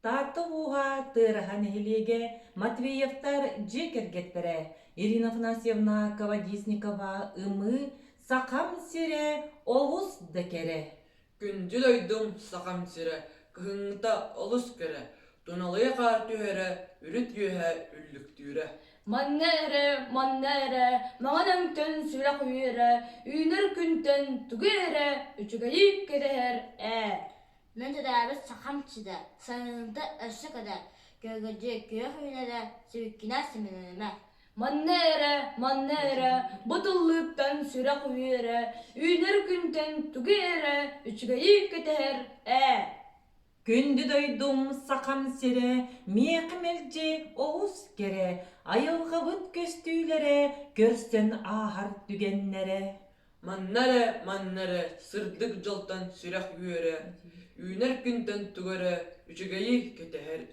Татты уға тырахан хелеге Матвеевтар жекергеттере. Ирина Афанасьевна Ковадисникова ымы сақам сире олус декере. Күндүл ойдум сақам сире, кыһыңта олус кере, туналыя қар түһәрә, үріт юһә үллүктүүрә. Маннere, mağanam tön süre kuyere, üner күнтен түгере, üçügeyi keder Мен төдәбез сақамчыда, санында өссі кәдә, көгірде көй хүйләдә, сөйіккіне сіменеме. Маннere, butullıktan süre kuyere, üner күнтен түгере, üçügeyi keder Күнді дойдум сақам сире, меқімелже оғыз кере, айылға бұт көстүйлері, көрсен ахар дүгеннері. Маннары, сырдык жолтан сүрәк үйәрә, үйнер күнтен түгәрә, үчігәйі кетәһәр